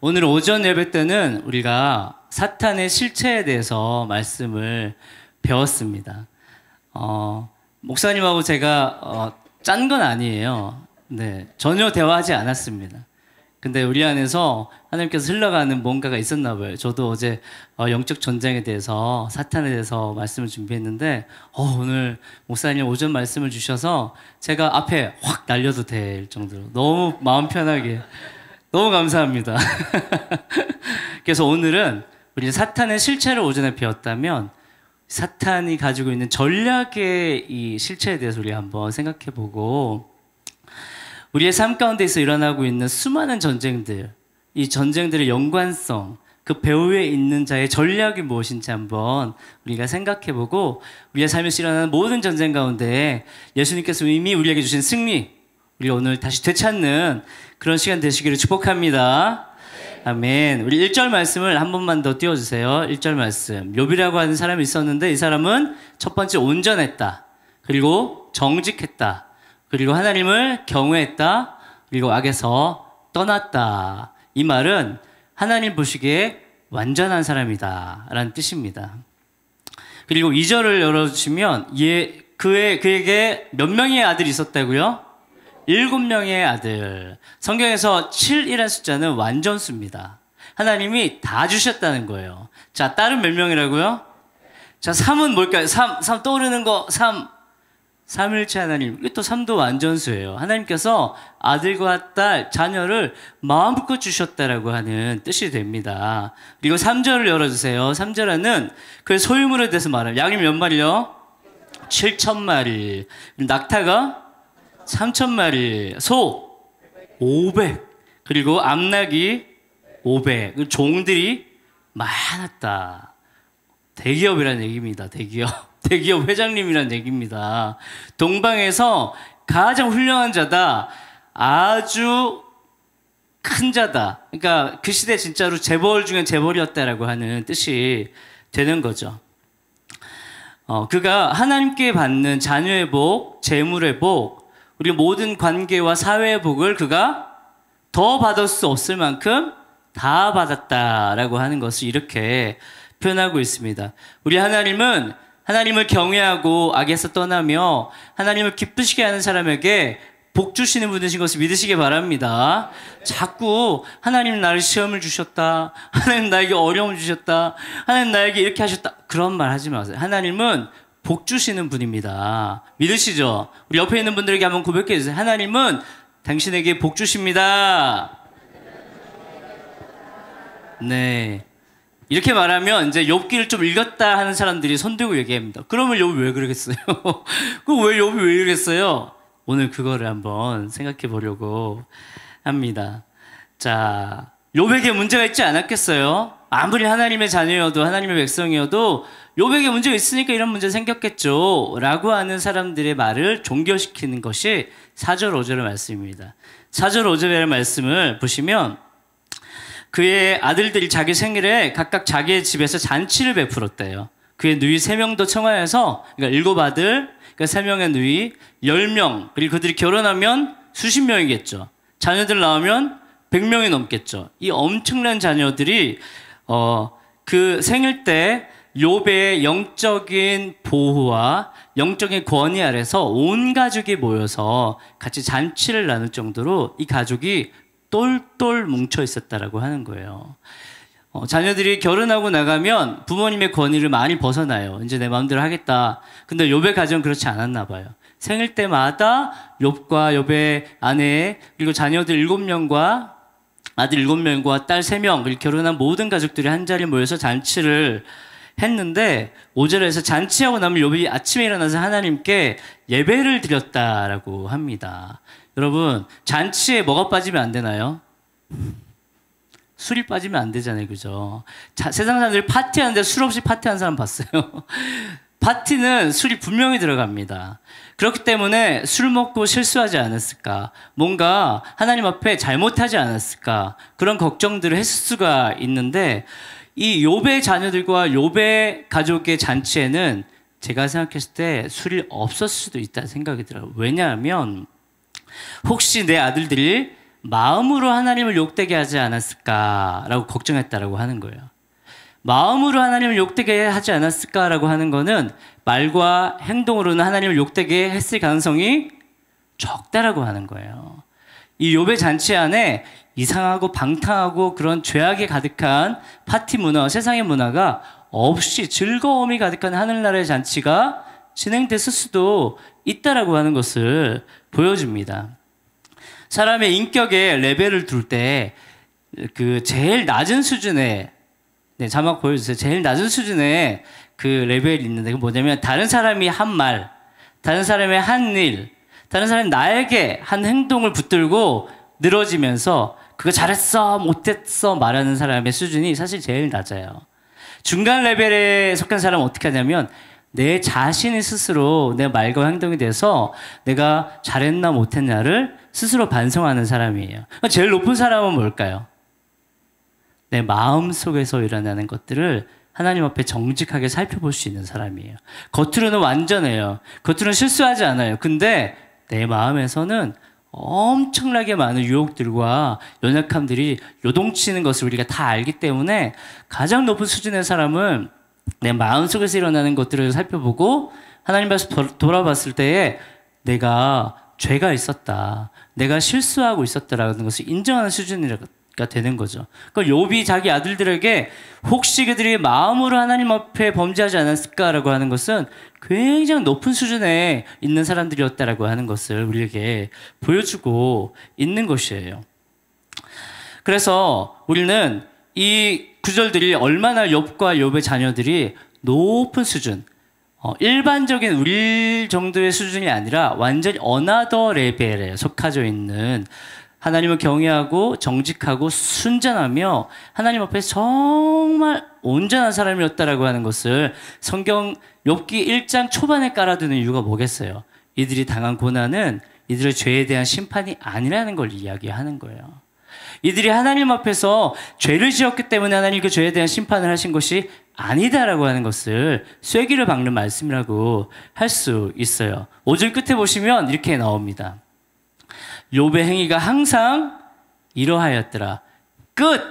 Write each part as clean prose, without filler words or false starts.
오늘 오전 예배 때는 우리가 사탄의 실체에 대해서 말씀을 배웠습니다. 목사님하고 제가 짠 건 아니에요. 네, 전혀 대화하지 않았습니다. 근데 우리 안에서 하나님께서 흘러가는 뭔가가 있었나 봐요. 저도 어제 영적 전쟁에 대해서, 사탄에 대해서 말씀을 준비했는데 오늘 목사님 오전 말씀을 주셔서 제가 앞에 확 날려도 될 정도로 너무 마음 편하게 너무 감사합니다. 그래서 오늘은 우리 사탄의 실체를 오전에 배웠다면 사탄이 가지고 있는 전략의 이 실체에 대해서 우리 한번 생각해보고, 우리의 삶 가운데서 일어나고 있는 수많은 전쟁들, 이 전쟁들의 연관성, 그 배후에 있는 자의 전략이 무엇인지 한번 우리가 생각해보고, 우리의 삶에서 일어나는 모든 전쟁 가운데 예수님께서 이미 우리에게 주신 승리, 우리 오늘 다시 되찾는 그런 시간 되시기를 축복합니다. 아멘. 우리 1절 말씀을 한 번만 더 띄워주세요. 1절 말씀. 욥이라고 하는 사람이 있었는데 이 사람은 첫 번째 온전했다. 그리고 정직했다. 그리고 하나님을 경외했다. 그리고 악에서 떠났다. 이 말은 하나님 보시기에 완전한 사람이다 라는 뜻입니다. 그리고 2절을 열어주시면 그에게 몇 명의 아들이 있었다고요? 7명의 아들. 성경에서 7이라는 숫자는 완전수입니다. 하나님이 다 주셨다는 거예요. 자, 딸은 몇 명이라고요? 자, 3은 뭘까요? 3 떠오르는 거 3. 삼일체 하나님. 또 3도 완전수예요. 하나님께서 아들과 딸, 자녀를 마음껏 주셨다라고 하는 뜻이 됩니다. 그리고 3절을 열어주세요. 3절에는 그의 소유물에 대해서 말해요. 양이 몇 마리요? 7,000마리. 낙타가 3,000마리. 소 500. 그리고 암낙이 500. 종들이 많았다. 대기업이라는 얘기입니다. 대기업 회장님이란 얘기입니다. 동방에서 가장 훌륭한 자다. 아주 큰 자다. 그러니까 그 시대 진짜로 재벌 중에 재벌이었다라고 하는 뜻이 되는 거죠. 그가 하나님께 받는 자녀의 복, 재물의 복, 우리 모든 관계와 사회의 복을 그가 더 받을 수 없을 만큼 다 받았다라고 하는 것을 이렇게 표현하고 있습니다. 우리 하나님은 하나님을 경외하고 악에서 떠나며 하나님을 기쁘시게 하는 사람에게 복 주시는 분이신 것을 믿으시기 바랍니다. 자꾸 하나님 나를 시험을 주셨다, 하나님 나에게 어려움을 주셨다, 하나님 나에게 이렇게 하셨다, 그런 말 하지 마세요. 하나님은 복 주시는 분입니다. 믿으시죠? 우리 옆에 있는 분들에게 한번 고백해 주세요. 하나님은 당신에게 복 주십니다. 네. 이렇게 말하면 이제 욥기를 좀 읽었다 하는 사람들이 손들고 얘기합니다. 그러면 욥이 왜 그러겠어요? 왜 욥이 왜 이러겠어요? 오늘 그거를 한번 생각해 보려고 합니다. 자, 욥에게 문제가 있지 않았겠어요? 아무리 하나님의 자녀여도, 하나님의 백성이어도 욥에게 문제가 있으니까 이런 문제 생겼겠죠 라고 하는 사람들의 말을 종결시키는 것이 4절 5절의 말씀입니다. 4절 5절의 말씀을 보시면 그의 아들들이 자기 생일에 각각 자기의 집에서 잔치를 베풀었대요. 그의 누이 3명도 청하여서, 그러니까 7아들, 그러니까 3명의 누이 10명, 그리고 그들이 결혼하면 수십 명이겠죠. 자녀들 나오면 100명이 넘겠죠. 이 엄청난 자녀들이 그 생일 때 욥의 영적인 보호와 영적인 권위 아래서 온 가족이 모여서 같이 잔치를 나눌 정도로 이 가족이 똘똘 뭉쳐 있었다라고 하는 거예요. 자녀들이 결혼하고 나가면 부모님의 권위를 많이 벗어나요. 이제 내 마음대로 하겠다. 근데 욥의 가정은 그렇지 않았나 봐요. 생일 때마다 욥과 욥의 아내, 그리고 자녀들 7명과 아들 7명과 딸 3명, 그리고 결혼한 모든 가족들이 한자리에 모여서 잔치를 했는데 5절에서 잔치하고 나면 욥이 아침에 일어나서 하나님께 예배를 드렸다라고 합니다. 여러분, 잔치에 뭐가 빠지면 안 되나요? 술이 빠지면 안 되잖아요. 그죠? 세상 사람들이 파티하는데 술 없이 파티하는 사람 봤어요? 파티는 술이 분명히 들어갑니다. 그렇기 때문에 술 먹고 실수하지 않았을까? 뭔가 하나님 앞에 잘못하지 않았을까? 그런 걱정들을 했을 수가 있는데 이 욥의 자녀들과 욥의 가족의 잔치에는 제가 생각했을 때 술이 없었을 수도 있다는 생각이 들어요. 왜냐하면 혹시 내 아들들이 마음으로 하나님을 욕되게 하지 않았을까라고 걱정했다라고 하는 거예요. 마음으로 하나님을 욕되게 하지 않았을까라고 하는 거는 말과 행동으로는 하나님을 욕되게 했을 가능성이 적다라고 하는 거예요. 이 욥의 잔치 안에 이상하고 방탕하고 그런 죄악이 가득한 파티 문화, 세상의 문화가 없이 즐거움이 가득한 하늘나라의 잔치가 진행됐을 수도 있다라고 하는 것을 보여줍니다. 사람의 인격의 레벨을 둘 때 그 제일 낮은 수준의 자막 보여주세요. 제일 낮은 수준의 그 레벨이 있는데 그 뭐냐면 다른 사람이 한 말, 다른 사람의 한 일, 다른 사람이 나에게 한 행동을 붙들고 늘어지면서 그거 잘했어, 못했어 말하는 사람의 수준이 사실 제일 낮아요. 중간 레벨에 속한 사람은 어떻게 하냐면 내 자신이 스스로 내 말과 행동에 대해서 내가 잘했나 못했냐를 스스로 반성하는 사람이에요. 제일 높은 사람은 뭘까요? 내 마음 속에서 일어나는 것들을 하나님 앞에 정직하게 살펴볼 수 있는 사람이에요. 겉으로는 완전해요. 겉으로는 실수하지 않아요. 근데 내 마음에서는 엄청나게 많은 유혹들과 연약함들이 요동치는 것을 우리가 다 알기 때문에 가장 높은 수준의 사람은 내 마음속에서 일어나는 것들을 살펴보고 하나님 앞에서 돌아봤을 때에 내가 죄가 있었다, 내가 실수하고 있었다라는 것을 인정하는 수준이가 되는 거죠. 그러니까 욥이 자기 아들들에게 혹시 그들이 마음으로 하나님 앞에 범죄하지 않았을까라고 하는 것은 굉장히 높은 수준에 있는 사람들이었다라고 하는 것을 우리에게 보여주고 있는 것이에요. 그래서 우리는 이 구절들이 얼마나 욥과 욥의 자녀들이 높은 수준, 일반적인 우리 정도의 수준이 아니라 완전히 어나더 레벨에 속하져 있는 하나님을 경외하고 정직하고 순전하며 하나님 앞에 정말 온전한 사람이었다라고 하는 것을 성경 욥기 1장 초반에 깔아두는 이유가 뭐겠어요? 이들이 당한 고난은 이들의 죄에 대한 심판이 아니라는 걸 이야기하는 거예요. 이들이 하나님 앞에서 죄를 지었기 때문에 하나님 그 죄에 대한 심판을 하신 것이 아니다라고 하는 것을 쐐기를 박는 말씀이라고 할 수 있어요. 5절 끝에 보시면 이렇게 나옵니다. 욥의 행위가 항상 이러하였더라. 끝!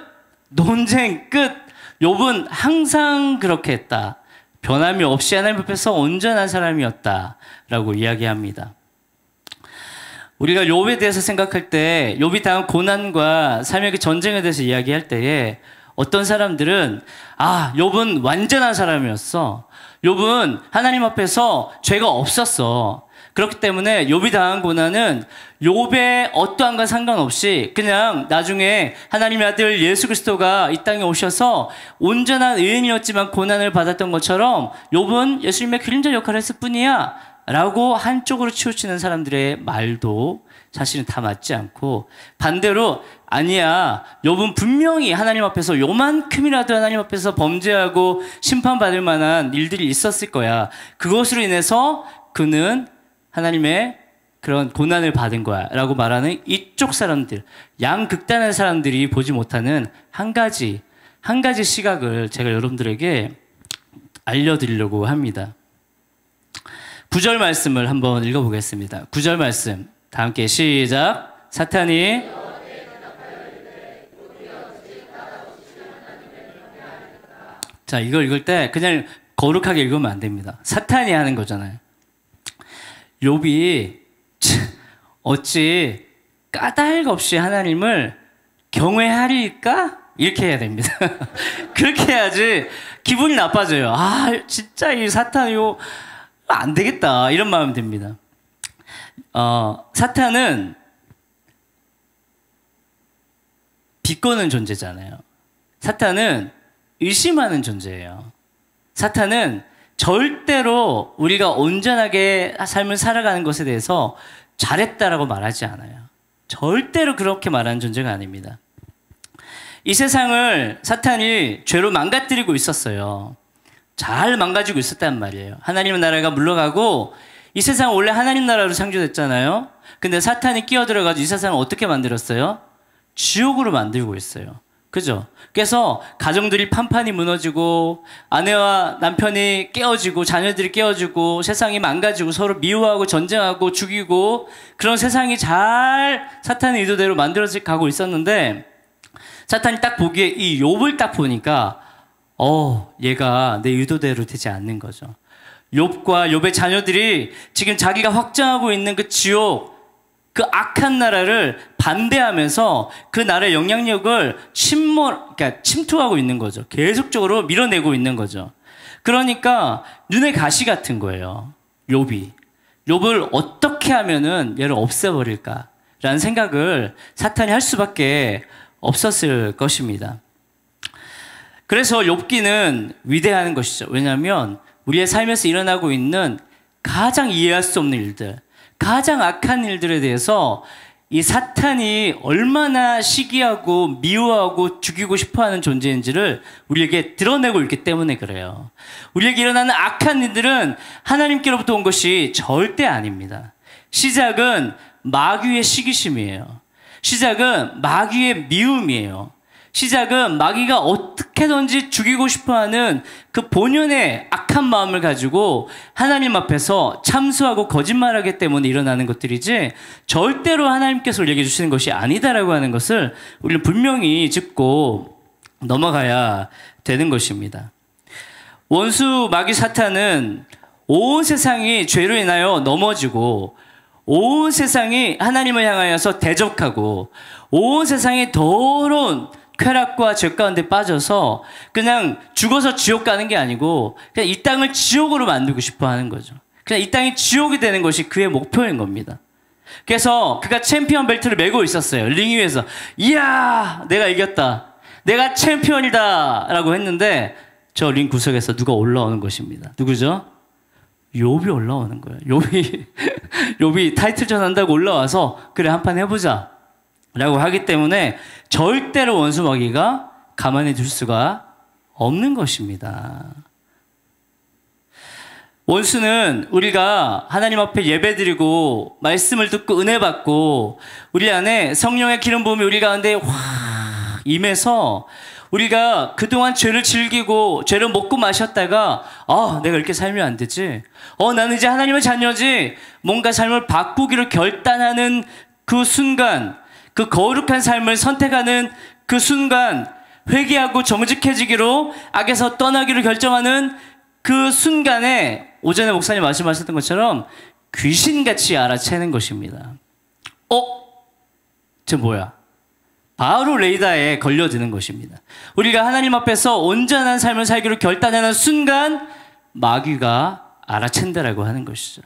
논쟁 끝! 욥은 항상 그렇게 했다. 변함이 없이 하나님 앞에서 온전한 사람이었다 라고 이야기합니다. 우리가 욥에 대해서 생각할 때 욥이 당한 고난과 삶의 그 전쟁에 대해서 이야기할 때에 어떤 사람들은 욥은 완전한 사람이었어. 욥은 하나님 앞에서 죄가 없었어. 그렇기 때문에 욥이 당한 고난은 욥의 어떠한과 상관없이 그냥 나중에 하나님의 아들 예수 그리스도가 이 땅에 오셔서 온전한 의인이었지만 고난을 받았던 것처럼 욥은 예수님의 그림자 역할을 했을 뿐이야 라고 한쪽으로 치우치는 사람들의 말도 사실은 다 맞지 않고 반대로 아니야, 욥은 분명히 하나님 앞에서 요만큼이라도 하나님 앞에서 범죄하고 심판받을 만한 일들이 있었을 거야. 그것으로 인해서 그는 하나님의 그런 고난을 받은 거야 라고 말하는 이쪽 사람들, 양극단의 사람들이 보지 못하는 한 가지 시각을 제가 여러분들에게 알려드리려고 합니다. 9절 말씀을 한번 읽어보겠습니다. 9절 말씀 다 함께 시작. 사탄이 자, 이걸 읽을 때 그냥 거룩하게 읽으면 안 됩니다. 사탄이 하는 거잖아요. 욥이 어찌 까닭 없이 하나님을 경외하리까? 이렇게 해야 됩니다. 그렇게 해야지 기분이 나빠져요. 진짜 이 사탄 이거 안 되겠다 이런 마음이 듭니다. 사탄은 비꼬는 존재잖아요. 사탄은 의심하는 존재예요. 사탄은 절대로 우리가 온전하게 삶을 살아가는 것에 대해서 잘했다라고 말하지 않아요. 절대로 그렇게 말하는 존재가 아닙니다. 이 세상을 사탄이 죄로 망가뜨리고 있었어요. 잘 망가지고 있었단 말이에요. 하나님의 나라가 물러가고 이 세상은 원래 하나님 나라로 창조됐잖아요. 근데 사탄이 끼어들어가지고 이 세상을 어떻게 만들었어요? 지옥으로 만들고 있어요. 그죠? 그래서 가정들이 판판이 무너지고 아내와 남편이 깨어지고 자녀들이 깨어지고 세상이 망가지고 서로 미워하고 전쟁하고 죽이고 그런 세상이 잘 사탄의 의도대로 만들어져 가고 있었는데 사탄이 딱 보기에 이 욥을 딱 보니까 얘가 내 의도대로 되지 않는 거죠. 욥과 욥의 자녀들이 지금 자기가 확장하고 있는 그 지옥, 그 악한 나라를 반대하면서 그 나라의 영향력을 그러니까 침투하고 있는 거죠. 계속적으로 밀어내고 있는 거죠. 그러니까 눈의 가시 같은 거예요. 욥이. 욥을 어떻게 하면은 얘를 없애버릴까라는 생각을 사탄이 할 수밖에 없었을 것입니다. 그래서 욥기는 위대한 것이죠. 왜냐하면 우리의 삶에서 일어나고 있는 가장 이해할 수 없는 일들, 가장 악한 일들에 대해서 이 사탄이 얼마나 시기하고 미워하고 죽이고 싶어하는 존재인지를 우리에게 드러내고 있기 때문에 그래요. 우리에게 일어나는 악한 일들은 하나님께로부터 온 것이 절대 아닙니다. 시작은 마귀의 시기심이에요. 시작은 마귀의 미움이에요. 시작은 마귀가 어떻게든지 죽이고 싶어하는 그 본연의 악한 마음을 가지고 하나님 앞에서 참수하고 거짓말하기 때문에 일어나는 것들이지 절대로 하나님께서 우리에게 주시는 것이 아니다라고 하는 것을 우리는 분명히 짚고 넘어가야 되는 것입니다. 원수 마귀 사탄은 온 세상이 죄로 인하여 넘어지고 온 세상이 하나님을 향하여서 대적하고 온 세상이 더러운 쾌락과 죄 가운데 빠져서 그냥 죽어서 지옥 가는 게 아니고 그냥 이 땅을 지옥으로 만들고 싶어 하는 거죠. 그냥 이 땅이 지옥이 되는 것이 그의 목표인 겁니다. 그래서 그가 챔피언 벨트를 메고 있었어요. 링 위에서 이야 내가 이겼다. 내가 챔피언이다 라고 했는데 저 링 구석에서 누가 올라오는 것입니다. 누구죠? 욥이 올라오는 거예요. 욥이 타이틀전 한다고 올라와서 그래 한판 해보자 라고 하기 때문에 절대로 원수 마귀가 가만히 둘 수가 없는 것입니다. 원수는 우리가 하나님 앞에 예배드리고 말씀을 듣고 은혜 받고 우리 안에 성령의 기름 부음이 우리 가운데 확 임해서 우리가 그동안 죄를 즐기고 죄를 먹고 마셨다가 내가 이렇게 살면 안 되지. 나는 이제 하나님의 자녀지. 뭔가 삶을 바꾸기를 결단하는 그 순간, 그 거룩한 삶을 선택하는 그 순간, 회개하고 정직해지기로 악에서 떠나기로 결정하는 그 순간에 오전에 목사님 말씀하셨던 것처럼 귀신같이 알아채는 것입니다. 쟤 뭐야? 바로 레이더에 걸려드는 것입니다. 우리가 하나님 앞에서 온전한 삶을 살기로 결단하는 순간 마귀가 알아챈다라고 하는 것이죠.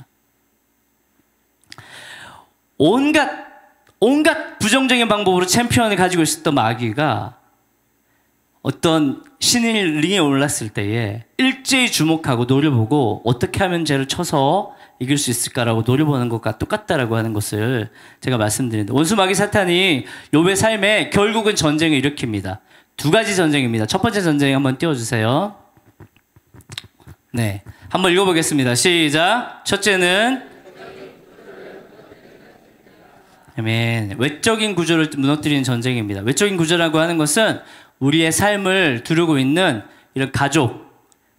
온갖 부정적인 방법으로 챔피언을 가지고 있었던 마귀가 어떤 신인이 링에 올랐을 때에 일제히 주목하고 노려보고 어떻게 하면 쟤를 쳐서 이길 수 있을까라고 노려보는 것과 똑같다라고 하는 것을 제가 말씀드리는데 원수 마귀 사탄이 욥의 삶에 결국은 전쟁을 일으킵니다. 두 가지 전쟁입니다. 첫 번째 전쟁 한번 띄워주세요. 네, 한번 읽어보겠습니다. 시작. 첫째는 아멘. 외적인 구조를 무너뜨리는 전쟁입니다. 외적인 구조라고 하는 것은 우리의 삶을 두르고 있는 이런 가족,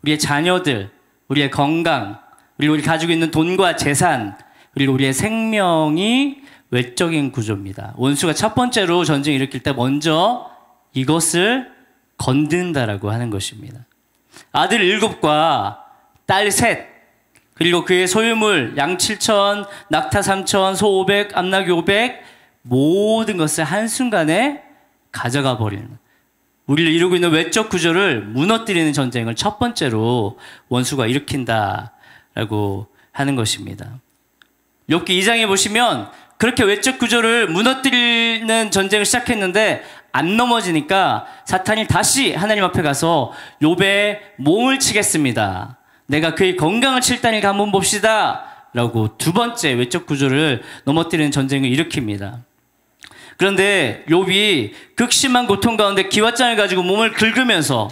우리의 자녀들, 우리의 건강, 그리고 우리 가지고 있는 돈과 재산, 그리고 우리의 생명이 외적인 구조입니다. 원수가 첫 번째로 전쟁을 일으킬 때 먼저 이것을 건든다라고 하는 것입니다. 아들 7과 딸 3, 그리고 그의 소유물 양 7천, 낙타 3천, 소 500, 암나귀 500 모든 것을 한순간에 가져가 버리는 우리를 이루고 있는 외적 구조를 무너뜨리는 전쟁을 첫 번째로 원수가 일으킨다라고 하는 것입니다. 욥기 2장에 보시면 그렇게 외적 구조를 무너뜨리는 전쟁을 시작했는데 안 넘어지니까 사탄이 다시 하나님 앞에 가서 욥의 몸을 치겠습니다. 내가 그의 건강을 칠 테니까 한번 봅시다 라고 두 번째 외적 구조를 넘어뜨리는 전쟁을 일으킵니다. 그런데 욥이 극심한 고통 가운데 기왓장을 가지고 몸을 긁으면서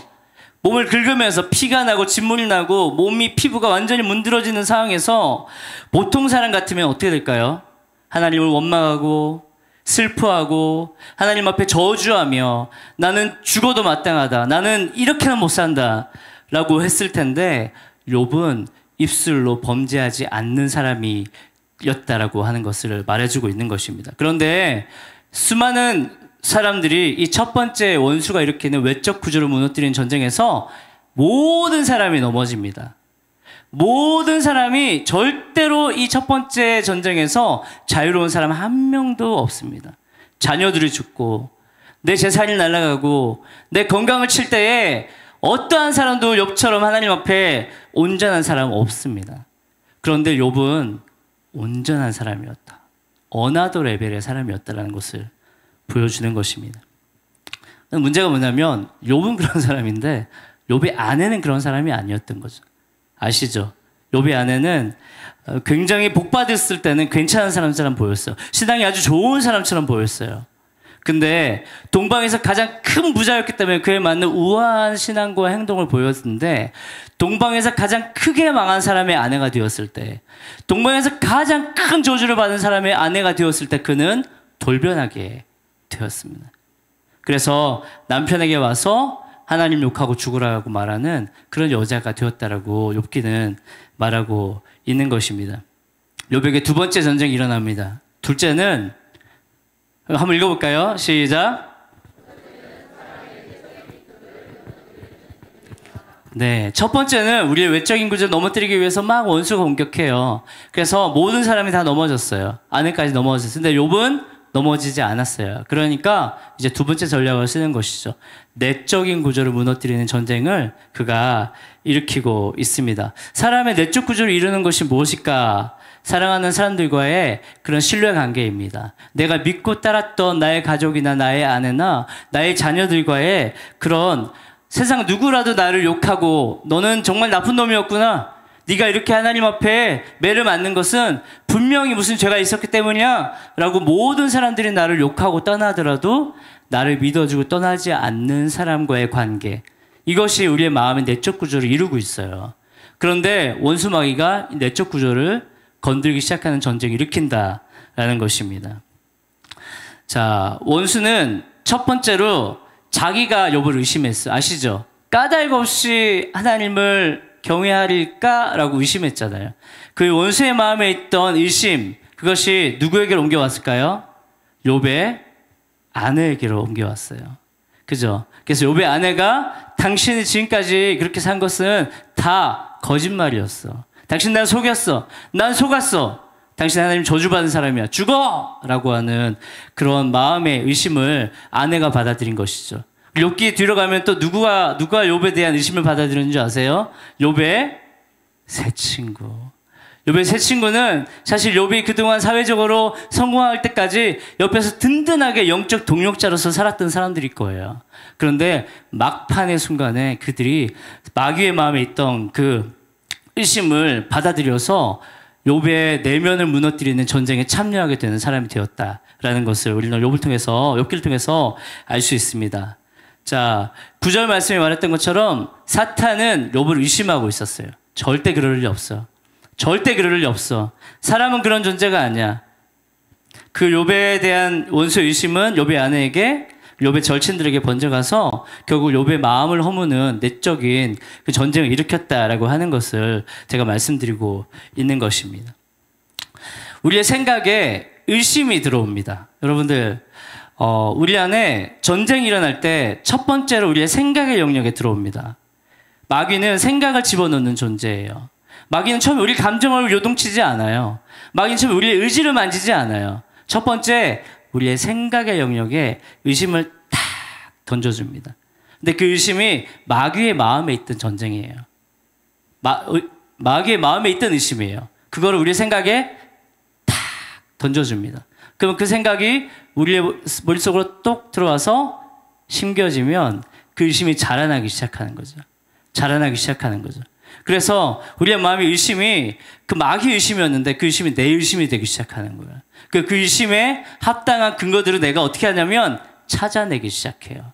피가 나고 진물이 나고 몸이 피부가 완전히 문드러지는 상황에서 보통 사람 같으면 어떻게 될까요? 하나님을 원망하고 슬퍼하고 하나님 앞에 저주하며 나는 죽어도 마땅하다. 나는 이렇게는 못 산다. 라고 했을 텐데 욥은 입술로 범죄하지 않는 사람이었다라고 하는 것을 말해주고 있는 것입니다. 그런데 수많은 사람들이 이 첫 번째 원수가 일으키는 외적 구조를 무너뜨리는 전쟁에서 모든 사람이 넘어집니다. 모든 사람이 절대로 이 첫 번째 전쟁에서 자유로운 사람 한 명도 없습니다. 자녀들이 죽고 내 재산이 날아가고 내 건강을 칠 때에 어떠한 사람도 욥처럼 하나님 앞에 온전한 사람은 없습니다. 그런데 욥은 온전한 사람이었다. 어나더 레벨의 사람이었다는 것을 보여주는 것입니다. 문제가 뭐냐면 욥은 그런 사람인데 욥의 아내는 그런 사람이 아니었던 거죠. 아시죠? 욥의 아내는 굉장히 복받았을 때는 괜찮은 사람처럼 보였어요. 신앙이 아주 좋은 사람처럼 보였어요. 근데 동방에서 가장 큰 부자였기 때문에 그에 맞는 우아한 신앙과 행동을 보였는데 동방에서 가장 크게 망한 사람의 아내가 되었을 때, 동방에서 가장 큰 저주를 받은 사람의 아내가 되었을 때 그는 돌변하게 되었습니다. 그래서 남편에게 와서 하나님 욕하고 죽으라고 말하는 그런 여자가 되었다라고 욥기는 말하고 있는 것입니다. 욥에게 두 번째 전쟁이 일어납니다. 둘째는 한번 읽어볼까요? 시작. 네, 첫 번째는 우리의 외적인 구조를 넘어뜨리기 위해서 막 원수가 공격해요. 그래서 모든 사람이 다 넘어졌어요. 아내까지 넘어졌어요. 근데 욥은 넘어지지 않았어요. 그러니까 이제 두 번째 전략을 쓰는 것이죠. 내적인 구조를 무너뜨리는 전쟁을 그가 일으키고 있습니다. 사람의 내적 구조를 이루는 것이 무엇일까? 사랑하는 사람들과의 그런 신뢰 관계입니다. 내가 믿고 따랐던 나의 가족이나 나의 아내나 나의 자녀들과의 그런 세상 누구라도 나를 욕하고 너는 정말 나쁜 놈이었구나. 네가 이렇게 하나님 앞에 매를 맞는 것은 분명히 무슨 죄가 있었기 때문이야 라고 모든 사람들이 나를 욕하고 떠나더라도 나를 믿어주고 떠나지 않는 사람과의 관계, 이것이 우리의 마음의 내적 구조를 이루고 있어요. 그런데 원수 마귀가 내적 구조를 건들기 시작하는 전쟁을 일으킨다라는 것입니다. 자, 원수는 첫 번째로 자기가 욥을 의심했어요. 아시죠? 까닭 없이 하나님을 경외하릴까라고 의심했잖아요. 그 원수의 마음에 있던 의심, 그것이 누구에게로 옮겨왔을까요? 욥의 아내에게로 옮겨왔어요. 그죠? 그래서 욥의 아내가 당신이 지금까지 그렇게 산 것은 다 거짓말이었어. 당신 날 속였어. 난 속았어. 당신 하나님 저주받은 사람이야. 죽어! 라고 하는 그런 마음의 의심을 아내가 받아들인 것이죠. 욥기 뒤로 가면 또 누가 욥에 대한 의심을 받아들이는 줄 아세요? 욥의 새 친구. 욥의 새 친구는 사실 욥이 그동안 사회적으로 성공할 때까지 옆에서 든든하게 영적 동력자로서 살았던 사람들일 거예요. 그런데 막판의 순간에 그들이 마귀의 마음에 있던 그 의심을 받아들여서 욥의 내면을 무너뜨리는 전쟁에 참여하게 되는 사람이 되었다라는 것을 우리는 욥을 통해서, 욥기를 통해서 알 수 있습니다. 자, 9절 말씀에 말했던 것처럼 사탄은 욥을 의심하고 있었어요. 절대 그럴 일이 없어. 절대 그럴 일이 없어. 사람은 그런 존재가 아니야. 그 욥에 대한 원수의 의심은 욥의 아내에게, 욥의 절친들에게 번져가서 결국 욥의 마음을 허무는 내적인 그 전쟁을 일으켰다라고 하는 것을 제가 말씀드리고 있는 것입니다. 우리의 생각에 의심이 들어옵니다. 여러분들, 우리 안에 전쟁이 일어날 때 첫 번째로 우리의 생각의 영역에 들어옵니다. 마귀는 생각을 집어넣는 존재예요. 마귀는 처음에 우리 감정을 요동치지 않아요. 마귀는 처음에 우리의 의지를 만지지 않아요. 첫 번째, 우리의 생각의 영역에 의심을 탁 던져줍니다. 근데 그 의심이 마귀의 마음에 있던 전쟁이에요. 마귀의 마음에 있던 의심이에요. 그거를 우리의 생각에 탁 던져줍니다. 그러면 그 생각이 우리의 머릿속으로 똑 들어와서 심겨지면 그 의심이 자라나기 시작하는 거죠. 자라나기 시작하는 거죠. 그래서 우리의 마음의 의심이 그 마귀 의심이었는데 그 의심이 내 의심이 되기 시작하는 거예요. 그 의심에 합당한 근거들을 내가 어떻게 하냐면 찾아내기 시작해요.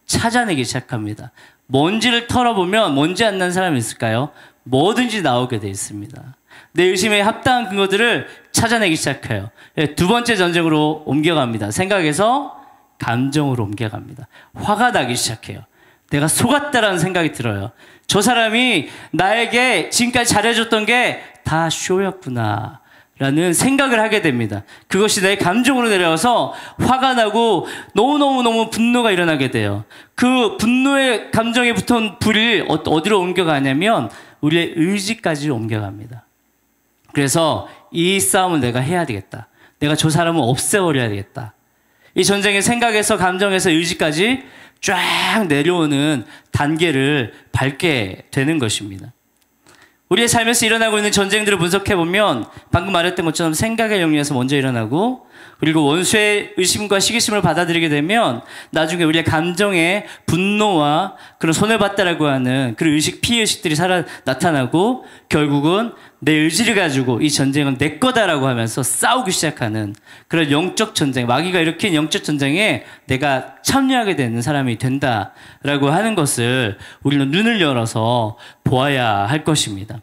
찾아내기 시작합니다. 먼지를 털어보면 먼지 안 나는 사람이 있을까요? 뭐든지 나오게 돼 있습니다. 내 의심에 합당한 근거들을 찾아내기 시작해요. 두 번째 전쟁으로 옮겨갑니다. 생각에서 감정으로 옮겨갑니다. 화가 나기 시작해요. 내가 속았다라는 생각이 들어요. 저 사람이 나에게 지금까지 잘해줬던 게 다 쇼였구나 라는 생각을 하게 됩니다. 그것이 내 감정으로 내려와서 화가 나고 너무너무 분노가 일어나게 돼요. 그 분노의 감정에 붙은 불이 어디로 옮겨가냐면 우리의 의지까지 옮겨갑니다. 그래서 이 싸움을 내가 해야 되겠다. 내가 저 사람을 없애버려야 되겠다. 이 전쟁의 생각에서 감정에서 의지까지 쫙 내려오는 단계를 밟게 되는 것입니다. 우리의 삶에서 일어나고 있는 전쟁들을 분석해보면 방금 말했던 것처럼 생각의 영역에서 먼저 일어나고 그리고 원수의 의심과 시기심을 받아들이게 되면 나중에 우리의 감정의 분노와 그런 손해봤다라고 하는 그런 피해의식들이 나타나고 결국은 내 의지를 가지고 이 전쟁은 내 거다라고 하면서 싸우기 시작하는 그런 영적 전쟁, 마귀가 일으킨 영적 전쟁에 내가 참여하게 되는 사람이 된다라고 하는 것을 우리는 눈을 열어서 보아야 할 것입니다.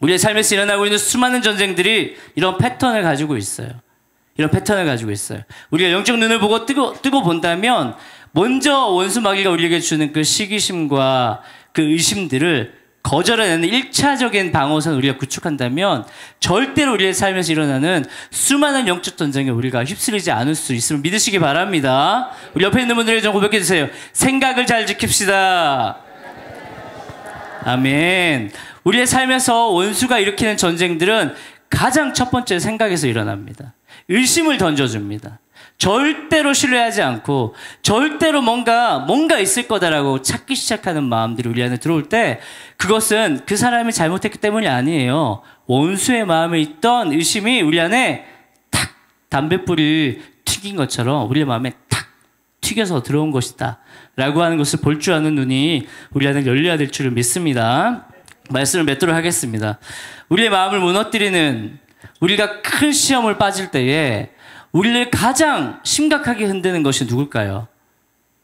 우리의 삶에서 일어나고 있는 수많은 전쟁들이 이런 패턴을 가지고 있어요. 이런 패턴을 가지고 있어요. 우리가 영적 눈을 보고 뜨고 본다면 먼저 원수 마귀가 우리에게 주는 그 시기심과 그 의심들을 거절해내는 1차적인 방어선을 우리가 구축한다면 절대로 우리의 삶에서 일어나는 수많은 영적 전쟁에 우리가 휩쓸리지 않을 수 있음을 믿으시기 바랍니다. 우리 옆에 있는 분들에게 좀 고백해 주세요. 생각을 잘 지킵시다. 아멘. 우리의 삶에서 원수가 일으키는 전쟁들은 가장 첫 번째 생각에서 일어납니다. 의심을 던져줍니다. 절대로 신뢰하지 않고 절대로 뭔가 있을 거다라고 찾기 시작하는 마음들이 우리 안에 들어올 때 그것은 그 사람이 잘못했기 때문이 아니에요. 원수의 마음에 있던 의심이 우리 안에 탁 담뱃불이 튀긴 것처럼 우리의 마음에 탁 튀겨서 들어온 것이다 라고 하는 것을 볼 줄 아는 눈이 우리 안에 열려야 될 줄을 믿습니다. 말씀을 맺도록 하겠습니다. 우리의 마음을 무너뜨리는 우리가 큰 시험을 빠질 때에 우리를 가장 심각하게 흔드는 것이 누굴까요?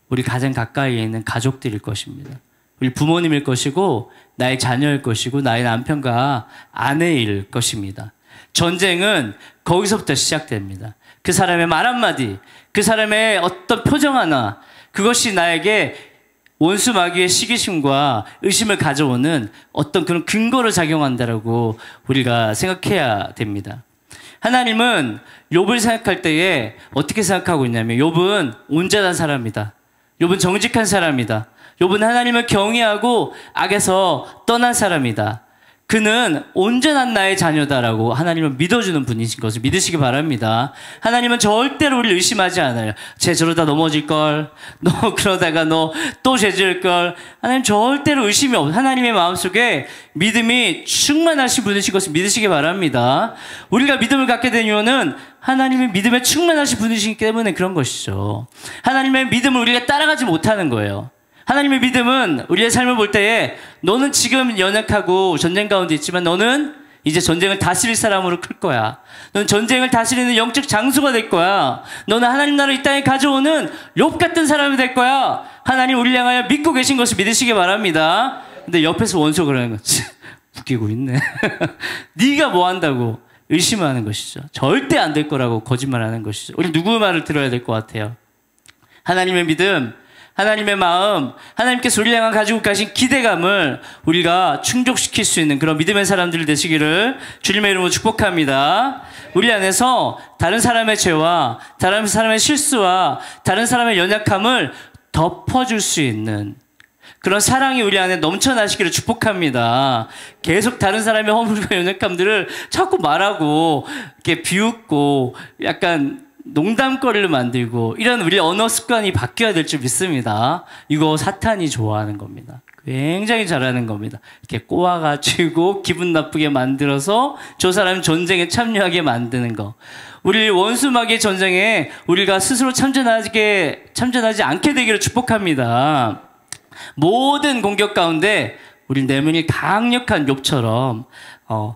우리 가장 가까이에 있는 가족들일 것입니다. 우리 부모님일 것이고 나의 자녀일 것이고 나의 남편과 아내일 것입니다. 전쟁은 거기서부터 시작됩니다. 그 사람의 말 한마디, 그 사람의 어떤 표정 하나, 그것이 나에게 원수 마귀의 시기심과 의심을 가져오는 어떤 그런 근거를 작용한다라고 우리가 생각해야 됩니다. 하나님은 욥을 생각할 때에 어떻게 생각하고 있냐면 욥은 온전한 사람이다. 욥은 정직한 사람이다. 욥은 하나님을 경외하고 악에서 떠난 사람이다. 그는 온전한 나의 자녀다라고 하나님을 믿어주는 분이신 것을 믿으시기 바랍니다. 하나님은 절대로 우리를 의심하지 않아요. 쟤 저러다 넘어질걸. 너 그러다가 너 또 죄질걸. 하나님 절대로 의심이 없어요. 하나님의 마음속에 믿음이 충만하신 분이신 것을 믿으시기 바랍니다. 우리가 믿음을 갖게 된 이유는 하나님의 믿음에 충만하신 분이시기 때문에 그런 것이죠. 하나님의 믿음을 우리가 따라가지 못하는 거예요. 하나님의 믿음은 우리의 삶을 볼 때에 너는 지금 연약하고 전쟁 가운데 있지만 너는 이제 전쟁을 다스릴 사람으로 클 거야. 너는 전쟁을 다스리는 영적 장수가 될 거야. 너는 하나님 나라 이 땅에 가져오는 욥 같은 사람이 될 거야. 하나님 우리를 향하여 믿고 계신 것을 믿으시기 바랍니다. 근데 옆에서 원수가 그러는 거지. 웃기고 있네. 네가 뭐 한다고 의심하는 것이죠. 절대 안 될 거라고 거짓말하는 것이죠. 우리 누구 말을 들어야 될 것 같아요? 하나님의 믿음, 하나님의 마음, 하나님께서 우리를 향해 가지고 가신 기대감을 우리가 충족시킬 수 있는 그런 믿음의 사람들 되시기를 주님의 이름으로 축복합니다. 우리 안에서 다른 사람의 죄와 다른 사람의 실수와 다른 사람의 연약함을 덮어줄 수 있는 그런 사랑이 우리 안에 넘쳐나시기를 축복합니다. 계속 다른 사람의 허물과 연약함들을 자꾸 말하고 이렇게 비웃고 약간 농담거리를 만들고 이런 우리 언어 습관이 바뀌어야 될 줄 믿습니다. 이거 사탄이 좋아하는 겁니다. 굉장히 잘하는 겁니다. 이렇게 꼬아가지고 기분 나쁘게 만들어서 저 사람 전쟁에 참여하게 만드는 거. 우리 원수 마귀의 전쟁에 우리가 스스로 참전하지 않게 되기를 축복합니다. 모든 공격 가운데 우리 내면이 강력한 욥처럼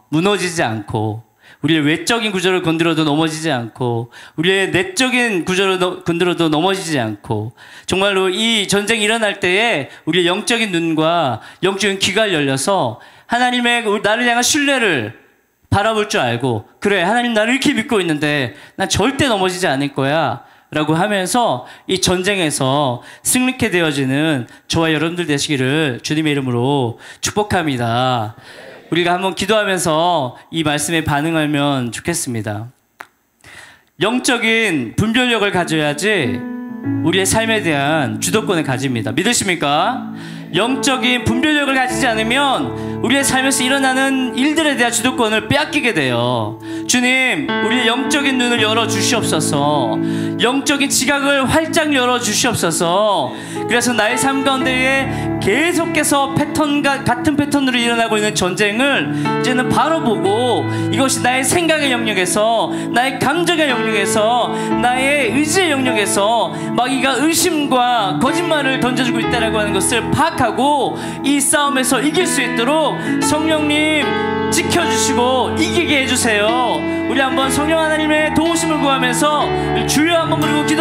무너지지 않고 우리의 외적인 구조를 건드려도 넘어지지 않고 우리의 내적인 구조를 건드려도 넘어지지 않고 정말로 이 전쟁이 일어날 때에 우리의 영적인 눈과 영적인 귀가 열려서 하나님의 나를 향한 신뢰를 바라볼 줄 알고, 그래, 하나님 나를 이렇게 믿고 있는데 난 절대 넘어지지 않을 거야 라고 하면서 이 전쟁에서 승리케 되어지는 저와 여러분들 되시기를 주님의 이름으로 축복합니다. 우리가 한번 기도하면서 이 말씀에 반응하면 좋겠습니다. 영적인 분별력을 가져야지 우리의 삶에 대한 주도권을 가집니다. 믿으십니까? 영적인 분별력을 가지지 않으면 우리의 삶에서 일어나는 일들에 대한 주도권을 빼앗기게 돼요. 주님, 우리의 영적인 눈을 열어주시옵소서. 영적인 지각을 활짝 열어주시옵소서. 그래서 나의 삶 가운데에 계속해서 같은 패턴으로 일어나고 있는 전쟁을 이제는 바로 보고, 이것이 나의 생각의 영역에서, 나의 감정의 영역에서, 나의 의지의 영역에서 마귀가 의심과 거짓말을 던져주고 있다는 것을 파악하고 이 싸움에서 이길 수 있도록 성령님 지켜주시고 이기게 해주세요. 우리 한번 성령 하나님의 도우심을 구하면서 주여 한번 부르고 기도